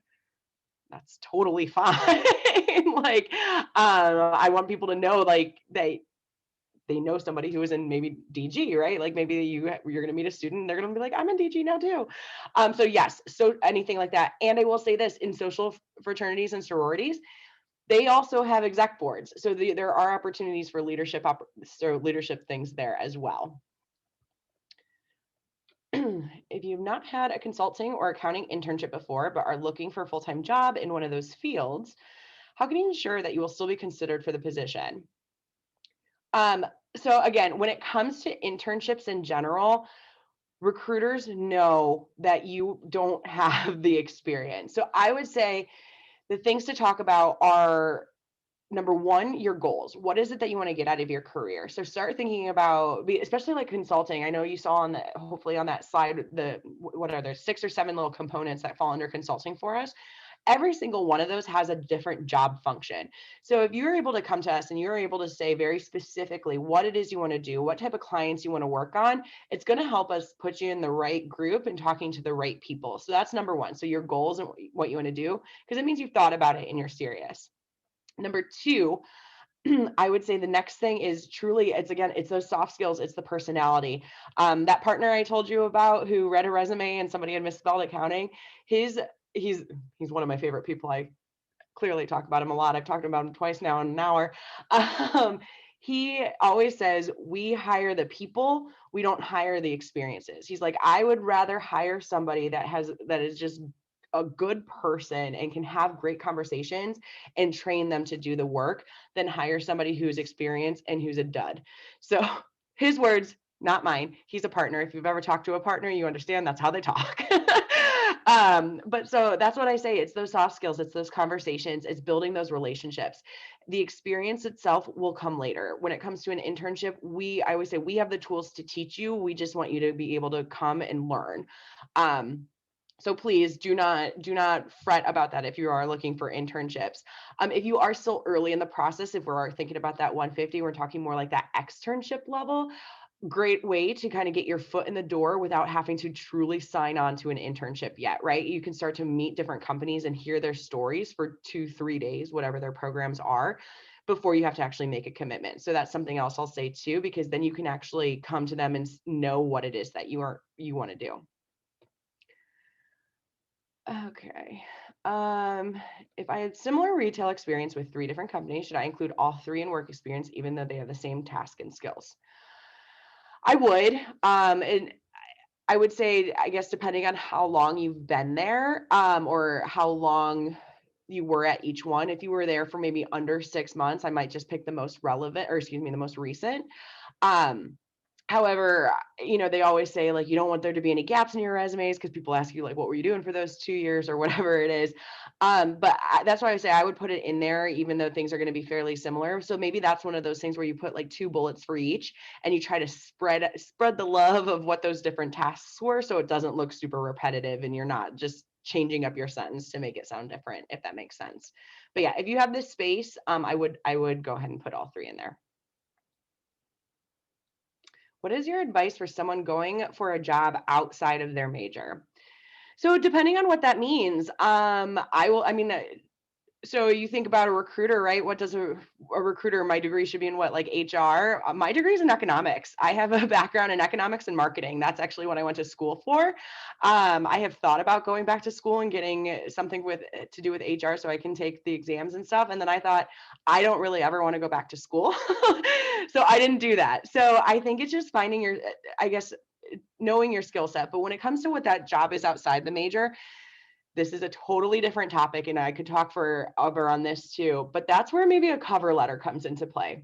that's totally fine. Like, I want people to know like they know somebody who is in maybe DG, right? Like maybe you're going to meet a student and they're going to be like, I'm in DG now too. So yes, so anything like that. And I will say this, in social fraternities and sororities, they also have exec boards. So there are opportunities for leadership things there as well. If you've not had a consulting or accounting internship before, but are looking for a full-time job in one of those fields, how can you ensure that you will still be considered for the position? So again, when it comes to internships in general, recruiters know that you don't have the experience. So I would say the things to talk about are, number one, your goals. What is it that you want to get out of your career? So start thinking about, especially like consulting. I know you saw hopefully on that slide, what are there, 6 or 7 little components that fall under consulting for us. Every single one of those has a different job function. So if you're able to come to us and you're able to say very specifically what it is you want to do, what type of clients you want to work on, it's going to help us put you in the right group and talking to the right people. So that's number one. So your goals and what you want to do, because it means you've thought about it and you're serious. Number two, I would say the next thing is truly, it's those soft skills, it's the personality. That partner I told you about who read a resume and somebody had misspelled accounting, he's one of my favorite people. I clearly talk about him a lot. I've talked about him twice now in an hour. He always says, we hire the people, we don't hire the experiences. He's like, I would rather hire somebody that is just a good person and can have great conversations and train them to do the work than hire somebody who's experienced and who's a dud. So his words, not mine. He's a partner. If you've ever talked to a partner, you understand that's how they talk. But so that's what I say. It's those soft skills, it's those conversations, it's building those relationships. The experience itself will come later. When it comes to an internship, I always say we have the tools to teach you. We just want you to be able to come and learn. Um, so please do not fret about that if you are looking for internships. If you are still early in the process, if we're thinking about that 150, we're talking more like that externship level. Great way to kind of get your foot in the door without having to truly sign on to an internship yet, right? You can start to meet different companies and hear their stories for 2-3 days, whatever their programs are, before you have to actually make a commitment. So that's something else I'll say too, because then you can actually come to them and know what it is that you want to do. Okay. If I had similar retail experience with 3 different companies, should I include all 3 in work experience, even though they have the same task and skills? I would. And I would say, I guess, depending on how long you've been there, or how long you were at each one. If you were there for maybe under 6 months, I might just pick the most relevant, or excuse me, the most recent. Um, However, they always say like you don't want there to be any gaps in your resumes because people ask you like, what were you doing for those 2 years or whatever it is. But that's why I say I would put it in there, even though things are going to be fairly similar. So maybe that's one of those things where you put like 2 bullets for each, and you try to spread the love of what those different tasks were, so it doesn't look super repetitive, and you're not just changing up your sentence to make it sound different, if that makes sense. But yeah, if you have this space, I would go ahead and put all 3 in there. What is your advice for someone going for a job outside of their major? So depending on what that means, so you think about a recruiter, right? What does a recruiter, my degree should be in what, like HR? My degree is in economics. I have a background in economics and marketing. That's actually what I went to school for. I have thought about going back to school and getting something to do with HR so I can take the exams and stuff. And then I thought, I don't really ever want to go back to school. So I didn't do that. So I think it's just finding I guess, knowing your skill set. But when it comes to what that job is outside the major, this is a totally different topic, and I could talk forever on this too, but that's where maybe a cover letter comes into play.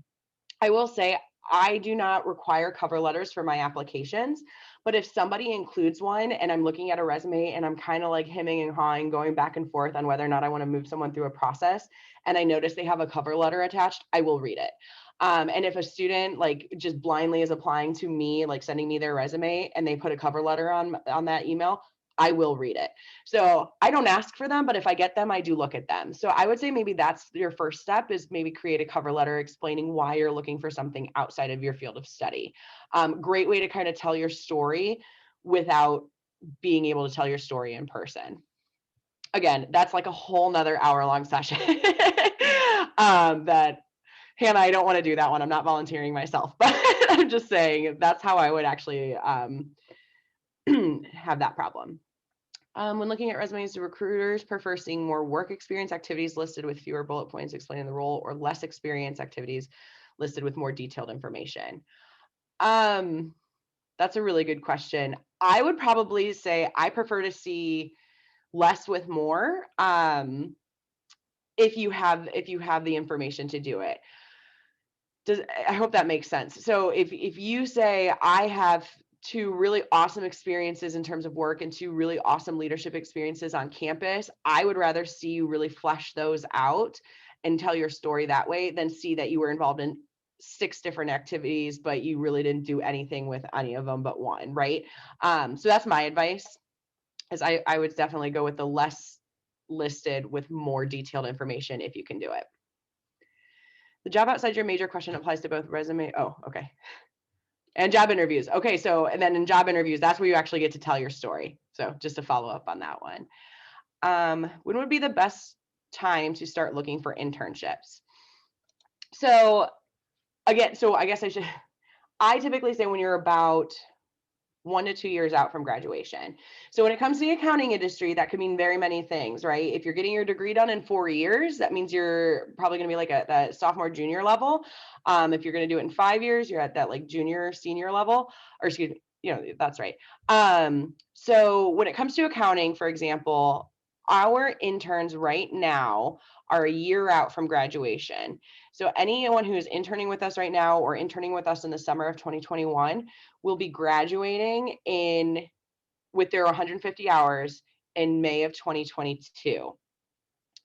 I will say I do not require cover letters for my applications, but if somebody includes one and I'm looking at a resume and I'm kind of like hemming and hawing, going back and forth on whether or not I want to move someone through a process, and I notice they have a cover letter attached, I will read it. And if a student like just blindly is applying to me, like sending me their resume, and they put a cover letter on that email, I will read it. So I don't ask for them, but if I get them, I do look at them. So I would say maybe that's your first step, is maybe create a cover letter explaining why you're looking for something outside of your field of study. Great way to kind of tell your story without being able to tell your story in person. Again, that's like a whole nother hour-long session. That Hannah, I don't want to do that one. I'm not volunteering myself, but I'm just saying that's how I would actually have that problem. When looking at resumes, do recruiters prefer seeing more work experience activities listed with fewer bullet points explaining the role, or less experience activities listed with more detailed information? That's a really good question. I would probably say I prefer to see less with more, if you have the information to do it. I hope that makes sense. So if you say I have 2 really awesome experiences in terms of work and 2 really awesome leadership experiences on campus, I would rather see you really flesh those out and tell your story that way than see that you were involved in 6 different activities, but you really didn't do anything with any of them but one, right? So that's my advice, is I would definitely go with the less listed with more detailed information if you can do it. The job outside your major question applies to both resume. Oh, okay. And job interviews. Okay, so and then in job interviews, that's where you actually get to tell your story. So just to follow up on that one. When would be the best time to start looking for internships? So again, so I guess I typically say when you're about 1 to 2 years out from graduation. So when it comes to the accounting industry, that could mean very many things, right? If you're getting your degree done in 4 years, that means you're probably going to be like at that sophomore, junior level. If you're going to do it in 5 years, you're at that like junior, senior level, or excuse me, that's right. So when it comes to accounting, for example, our interns right now are a year out from graduation. So anyone who is interning with us right now or interning with us in the summer of 2021 will be graduating with their 150 hours in May of 2022.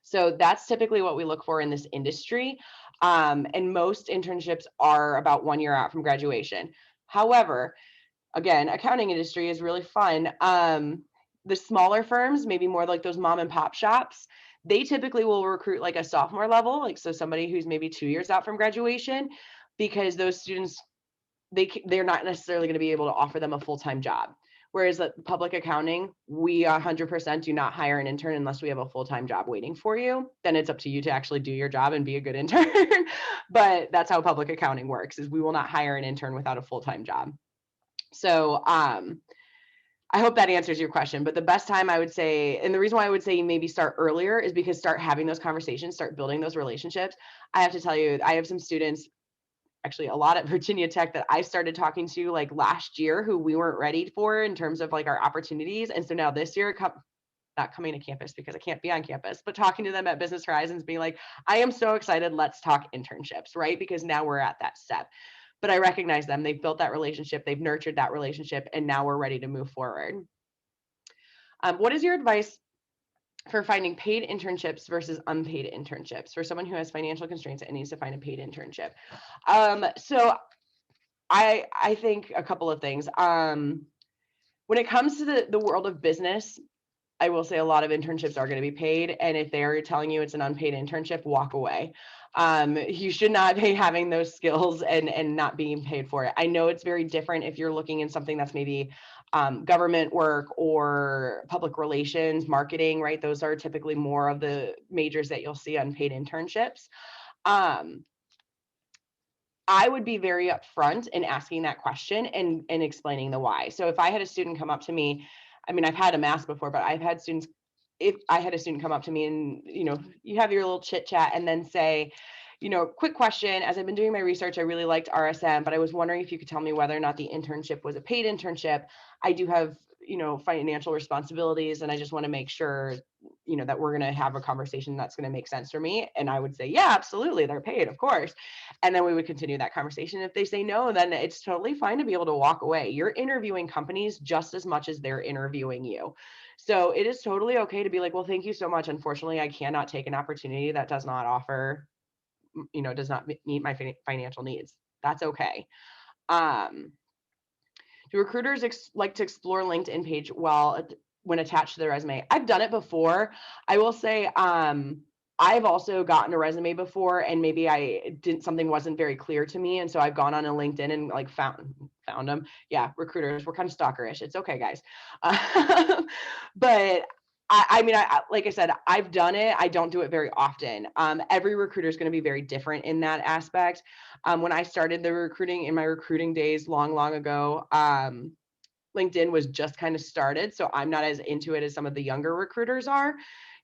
So that's typically what we look for in this industry. And most internships are about 1 year out from graduation. However, again, accounting industry is really fun. The smaller firms, maybe more like those mom and pop shops, they typically will recruit like a sophomore level, like so somebody who's maybe 2 years out from graduation, because those students they're not necessarily going to be able to offer them a full-time job. Whereas at public accounting, we 100% do not hire an intern unless we have a full-time job waiting for you. Then it's up to you to actually do your job and be a good intern. But that's how public accounting works, is we will not hire an intern without a full-time job. So I hope that answers your question. But the best time I would say, and the reason why I would say maybe start earlier, is because start having those conversations, start building those relationships. I have to tell you, I have some students, actually a lot at Virginia Tech, that I started talking to like last year who we weren't ready for in terms of like our opportunities. And so now this year, not coming to campus because I can't be on campus, but talking to them at Business Horizons, being like, I am so excited, let's talk internships, right? Because now we're at that step. But I recognize them, they've built that relationship, they've nurtured that relationship, and now we're ready to move forward. What is your advice for finding paid internships versus unpaid internships for someone who has financial constraints and needs to find a paid internship? So I think a couple of things. When it comes to the world of business, I will say a lot of internships are going to be paid. And if they're telling you it's an unpaid internship, walk away. You should not be having those skills and not being paid for it. I know it's very different if you're looking in something that's maybe government work or public relations, marketing, right? Those are typically more of the majors that you'll see unpaid internships. I would be very upfront in asking that question and explaining the why. So if I had a student come up to me, I mean, I've had them ask before, but I've had students, if I had a student come up to me and, you have your little chit chat and then say, quick question, as I've been doing my research, I really liked RSM, but I was wondering if you could tell me whether or not the internship was a paid internship. I do have, financial responsibilities, and I just want to make sure, that we're going to have a conversation that's going to make sense for me. And I would say, yeah, absolutely, they're paid, of course. And then we would continue that conversation. If they say no, then it's totally fine to be able to walk away. You're interviewing companies just as much as they're interviewing you. So it is totally okay to be like, well, thank you so much. Unfortunately, I cannot take an opportunity that does not offer, does not meet my financial needs. That's okay. Do recruiters like to explore LinkedIn page when attached to their resume? I've done it before. I will say, I've also gotten a resume before, and maybe something wasn't very clear to me, and so I've gone on a LinkedIn and like found them. Yeah, recruiters, we're kind of stalkerish. It's okay, guys. But I mean, like I said, I've done it. I don't do it very often. Every recruiter is going to be very different in that aspect. When I started the recruiting in my recruiting days long ago, LinkedIn was just kind of started. So I'm not as into it as some of the younger recruiters are.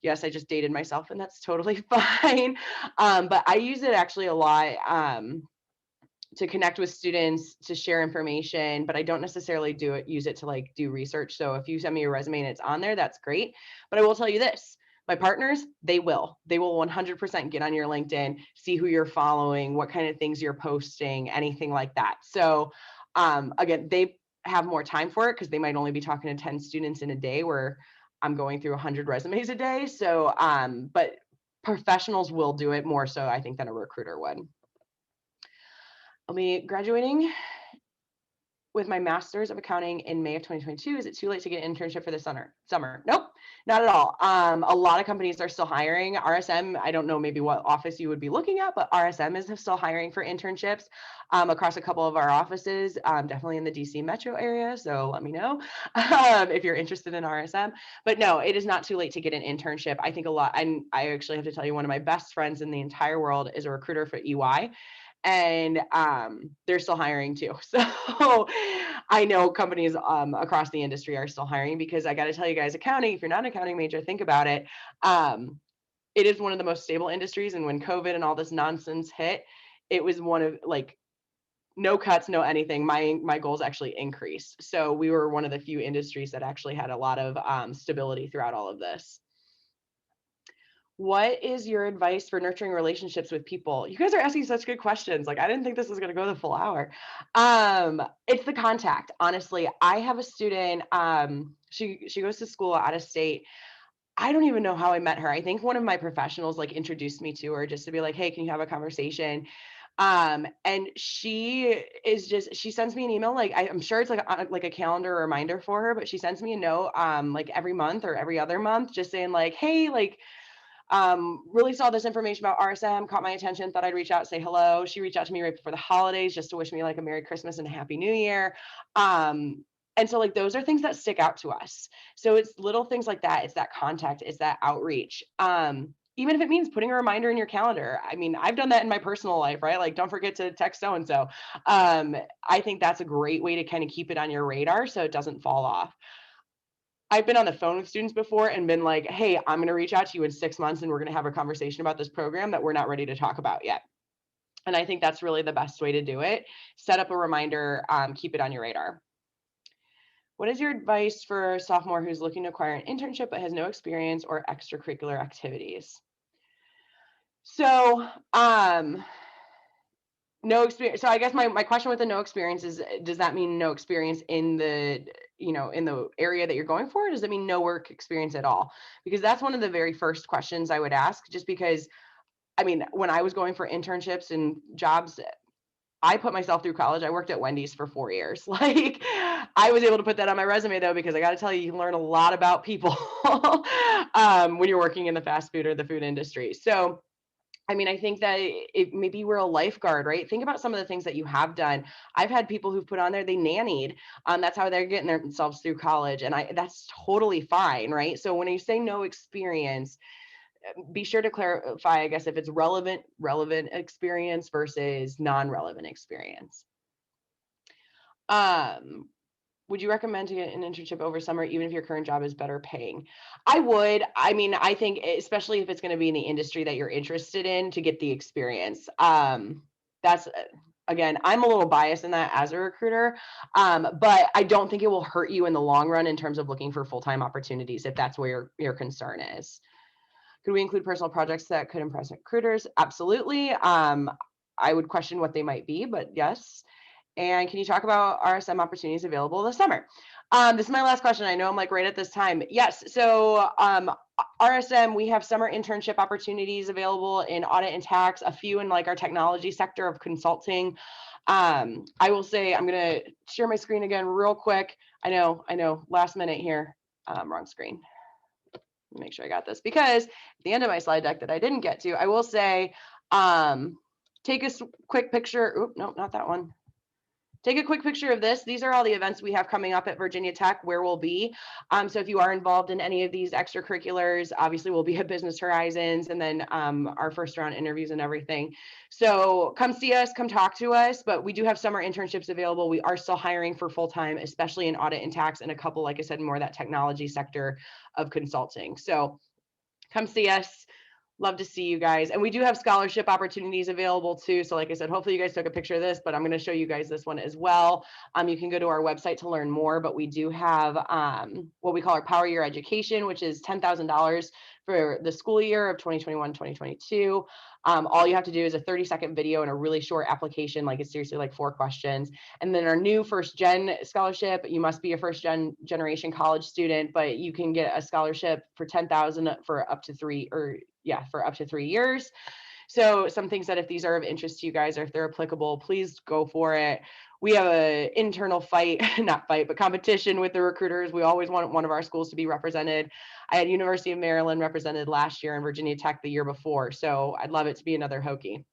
Yes, I just dated myself, and that's totally fine. But I use it actually a lot to connect with students, to share information, but I don't necessarily use it to like do research. So if you send me your resume and it's on there, that's great. But I will tell you this, my partners, they will 100% get on your LinkedIn, see who you're following, what kind of things you're posting, anything like that. So again, they have more time for it because they might only be talking to 10 students in a day, where I'm going through 100 resumes a day. So, but professionals will do it more so, I think, than a recruiter would. I'll be graduating with my master's of accounting in May of 2022. Is it too late to get an internship for the summer? Nope, not at all. A lot of companies are still hiring. RSM, I don't know maybe what office you would be looking at, but RSM is still hiring for internships across a couple of our offices, definitely in the DC metro area. So let me know if you're interested in RSM. But no, it is not too late to get an internship. I think and I actually have to tell you, one of my best friends in the entire world is a recruiter for EY. And they're still hiring too. So I know companies across the industry are still hiring, because I got to tell you guys, accounting, if you're not an accounting major, think about it. It is one of the most stable industries. And when COVID and all this nonsense hit, it was one of like no cuts, no anything. My goals actually increased. So we were one of the few industries that actually had a lot of stability throughout all of this. What is your advice for nurturing relationships with people? You guys are asking such good questions. Like I didn't think this was going to go the full hour. It's the contact. Honestly, I have a student. She goes to school out of state. I don't even know how I met her. I think one of my professionals like introduced me to her just to be like, "Hey, can you have a conversation?" And she sends me an email. Like I'm sure it's like a calendar reminder for her, but she sends me a note like every month or every other month, just saying like, "Hey, like really saw this information about RSM, caught my attention, thought I'd reach out, say hello." She reached out to me right before the holidays just to wish me like a Merry Christmas and a Happy New Year. And so like those are things that stick out to us. So it's little things like that. It's that contact, it's that outreach. Even if it means putting a reminder in your calendar. I mean, I've done that in my personal life, right? Like, don't forget to text so and so. I think that's a great way to kind of keep it on your radar so it doesn't fall off. I've been on the phone with students before and been like, "Hey, I'm going to reach out to you in 6 months and we're going to have a conversation about this program that we're not ready to talk about yet." And I think that's really the best way to do it. Set up a reminder, keep it on your radar. What is your advice for a sophomore who's looking to acquire an internship but has no experience or extracurricular activities? So, no experience. So I guess my question with the no experience is, does that mean no experience in the, in the area that you're going for? Or does it mean no work experience at all? Because that's one of the very first questions I would ask, just because, I mean, when I was going for internships and jobs, I put myself through college. I worked at Wendy's for 4 years. Like I was able to put that on my resume though, because I got to tell you, you can learn a lot about people when you're working in the fast food or the food industry. So I mean, I think that maybe you were a lifeguard, right? Think about some of the things that you have done. I've had people who've put on there, they nannied. That's how they're getting themselves through college. And that's totally fine, right? So when you say no experience, be sure to clarify, I guess, if it's relevant experience versus non-relevant experience. Um, would you recommend to get an internship over summer, even if your current job is better paying? I would. I mean, I think especially if it's going to be in the industry that you're interested in to get the experience. That's again, I'm a little biased in that as a recruiter, but I don't think it will hurt you in the long run in terms of looking for full-time opportunities if that's where your concern is. Could we include personal projects that could impress recruiters? Absolutely. I would question what they might be, but yes. And can you talk about RSM opportunities available this summer? This is my last question. I know I'm like right at this time. Yes. So RSM, we have summer internship opportunities available in audit and tax, a few in like our technology sector of consulting. I will say I'm going to share my screen again real quick. I know, last minute here. Wrong screen. Make sure I got this, because at the end of my slide deck that I didn't get to, I will say, take a quick picture. Oop, no, not that one. Take a quick picture of this. These are all the events we have coming up at Virginia Tech where we'll be. So if you are involved in any of these extracurriculars, obviously we'll be at Business Horizons and then our first round interviews and everything. So come see us, come talk to us, but we do have summer internships available. We are still hiring for full-time, especially in audit and tax, and a couple, like I said, more that technology sector of consulting. So come see us. Love to see you guys. And we do have scholarship opportunities available too. So like I said, hopefully you guys took a picture of this, but I'm going to show you guys this one as well. You can go to our website to learn more, but we do have what we call our Power Year Education, which is $10,000 for the school year of 2021-2022. All you have to do is a 30-second video and a really short application, like it's seriously like 4 questions. And then our new first gen scholarship, you must be a first generation college student, but you can get a scholarship for $10,000 for up to 3 years. So some things that if these are of interest to you guys, or if they're applicable, please go for it. We have an internal competition with the recruiters. We always want one of our schools to be represented. I had University of Maryland represented last year and Virginia Tech the year before. So I'd love it to be another Hokie.